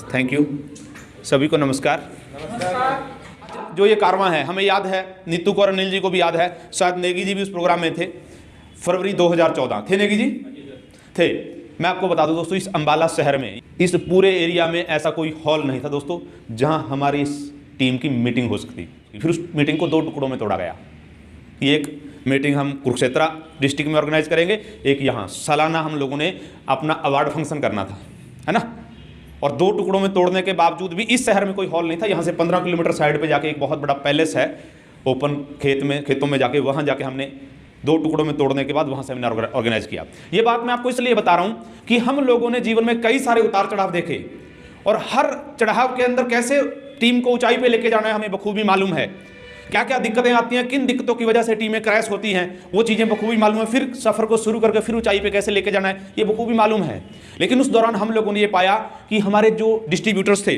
Thank you. सभी को नमस्कार। जो ये कारवां है हमें याद है, नीतू को और अनिल जी को भी याद है, शायद नेगी जी भी उस प्रोग्राम में थे। फरवरी 2014 थे नेगी जी थे। मैं आपको बता दूं दोस्तों, इस अंबाला शहर में, इस पूरे एरिया में ऐसा कोई हॉल नहीं था दोस्तों जहां हमारी इस टीम की मीटिंग हो सकती। फिर उस मीटिंग को 2 टुकड़ों में तोड़ा गया। एक मीटिंग हम कुरुक्षेत्र डिस्ट्रिक्ट में ऑर्गेनाइज करेंगे, एक यहाँ सालाना हम लोगों ने अपना अवार्ड फंक्शन करना था, है ना। और 2 टुकड़ों में तोड़ने के बावजूद भी इस शहर में कोई हॉल नहीं था। यहाँ से 15 किलोमीटर साइड पे जाके एक बहुत बड़ा पैलेस है, ओपन खेतों में जाके, वहाँ जाके हमने 2 टुकड़ों में तोड़ने के बाद वहाँ सेमिनार ऑर्गेनाइज किया। ये बात मैं आपको इसलिए बता रहा हूँ कि हम लोगों ने जीवन में कई सारे उतार चढ़ाव देखे, और हर चढ़ाव के अंदर कैसे टीम को ऊंचाई पे लेके जाना है हमें बखूबी मालूम है। क्या क्या दिक्कतें आती हैं, किन दिक्कतों की वजह से टीमें क्रैश होती हैं, वो चीज़ें बखूबी मालूम है। फिर सफ़र को शुरू करके फिर ऊंचाई पे कैसे लेके जाना है, ये बखूबी मालूम है। लेकिन उस दौरान हम लोगों ने ये पाया कि हमारे जो डिस्ट्रीब्यूटर्स थे,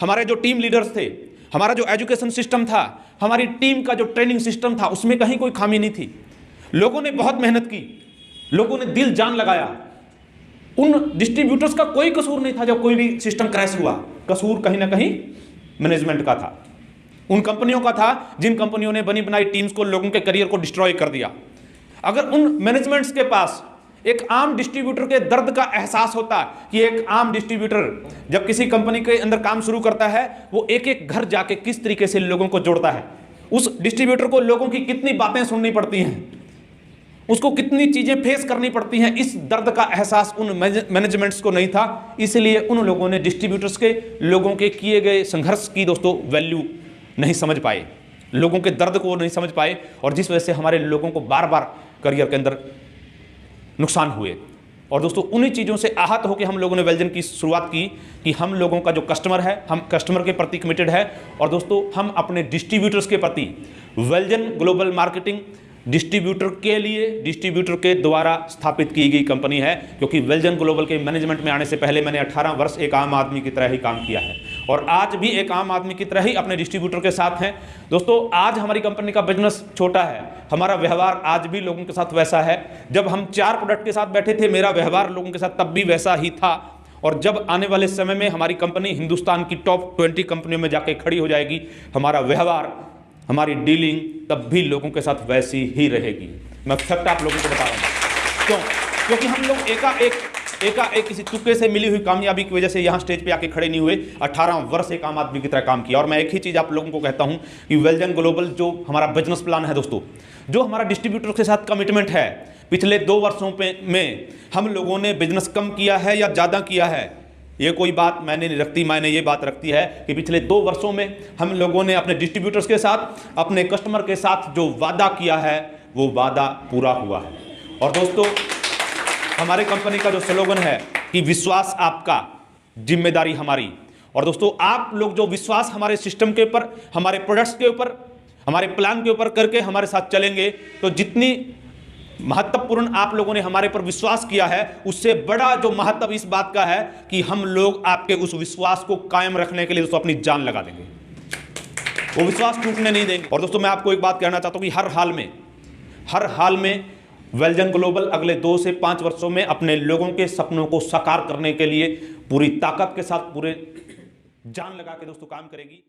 हमारे जो टीम लीडर्स थे, हमारा जो एजुकेशन सिस्टम था, हमारी टीम का जो ट्रेनिंग सिस्टम था, उसमें कहीं कोई खामी नहीं थी। लोगों ने बहुत मेहनत की, लोगों ने दिल जान लगाया। उन डिस्ट्रीब्यूटर्स का कोई कसूर नहीं था जब कोई भी सिस्टम क्रैश हुआ। कसूर कहीं ना कहीं मैनेजमेंट का था, उन कंपनियों का था जिन कंपनियों ने बनी बनाई टीम्स को, लोगों के करियर को डिस्ट्रॉय कर दिया। अगर उन मैनेजमेंट्स के पास एक आम डिस्ट्रीब्यूटर के दर्द का एहसास होता कि एक आम डिस्ट्रीब्यूटर जब किसी कंपनी के अंदर काम शुरू करता है, वो एक एक घर जाके किस तरीके से लोगों को जोड़ता है, उस डिस्ट्रीब्यूटर को लोगों की कितनी बातें सुननी पड़ती हैं, उसको कितनी चीजें फेस करनी पड़ती हैं, इस दर्द का एहसास उन मैनेजमेंट्स को नहीं था। इसलिए उन लोगों ने डिस्ट्रीब्यूटर्स के लोगों के किए गए संघर्ष की दोस्तों वैल्यू नहीं समझ पाए, लोगों के दर्द को नहीं समझ पाए, और जिस वजह से हमारे लोगों को बार बार करियर के अंदर नुकसान हुए। और दोस्तों उन्हीं चीज़ों से आहत होकर हम लोगों ने वेलजन की शुरुआत की कि हम लोगों का जो कस्टमर है, हम कस्टमर के प्रति कमिटेड है। और दोस्तों हम अपने डिस्ट्रीब्यूटर्स के प्रति, वेलजन ग्लोबल मार्केटिंग डिस्ट्रीब्यूटर के लिए, डिस्ट्रीब्यूटर के द्वारा स्थापित की गई कंपनी है। क्योंकि वेलजन ग्लोबल के मैनेजमेंट में आने से पहले मैंने 18 वर्ष एक आम आदमी की तरह ही काम किया है, और आज भी एक आम आदमी की तरह ही अपने डिस्ट्रीब्यूटर के साथ हैं। दोस्तों आज हमारी कंपनी का बिजनेस छोटा है, हमारा व्यवहार आज भी लोगों के साथ वैसा है। जब हम 4 प्रोडक्ट के साथ बैठे थे, मेरा व्यवहार लोगों के साथ तब भी वैसा ही था। और जब आने वाले समय में हमारी कंपनी हिंदुस्तान की टॉप 20 कंपनियों में जाके खड़ी हो जाएगी, हमारा व्यवहार, हमारी डीलिंग तब भी लोगों के साथ वैसी ही रहेगी। मैं फैक्ट आप लोगों को बता रहा हूँ। क्यों? क्योंकि हम लोग एकाएक किसी तुक्के से मिली हुई कामयाबी की वजह से यहाँ स्टेज पे आके खड़े नहीं हुए। 18 वर्ष एक आम आदमी की तरह काम किया। और मैं एक ही चीज़ आप लोगों को कहता हूँ कि वेलजन ग्लोबल जो हमारा बिजनेस प्लान है दोस्तों, जो हमारा डिस्ट्रीब्यूटर के साथ कमिटमेंट है, पिछले 2 वर्षों में हम लोगों ने बिजनेस कम किया है या ज़्यादा किया है, ये कोई बात मैंने नहीं रखती। मैंने ये बात रखती है कि पिछले 2 वर्षों में हम लोगों ने अपने डिस्ट्रीब्यूटर्स के साथ, अपने कस्टमर के साथ जो वादा किया है वो वादा पूरा हुआ है। और दोस्तों हमारे कंपनी का जो स्लोगन है कि विश्वास आपका, जिम्मेदारी हमारी। और दोस्तों आप लोग जो विश्वास हमारे सिस्टम के ऊपर, हमारे प्रोडक्ट्स के ऊपर, हमारे प्लान के ऊपर करके हमारे साथ चलेंगे, तो जितनी महत्वपूर्ण आप लोगों ने हमारे पर विश्वास किया है, उससे बड़ा जो महत्व इस बात का है कि हम लोग आपके उस विश्वास को कायम रखने के लिए दोस्तों अपनी जान लगा देंगे, वो विश्वास टूटने नहीं देंगे। और दोस्तों मैं आपको एक बात कहना चाहता हूं कि हर हाल में वेलजन ग्लोबल अगले 2 से 5 वर्षों में अपने लोगों के सपनों को साकार करने के लिए पूरी ताकत के साथ, पूरे जान लगा के दोस्तों काम करेगी।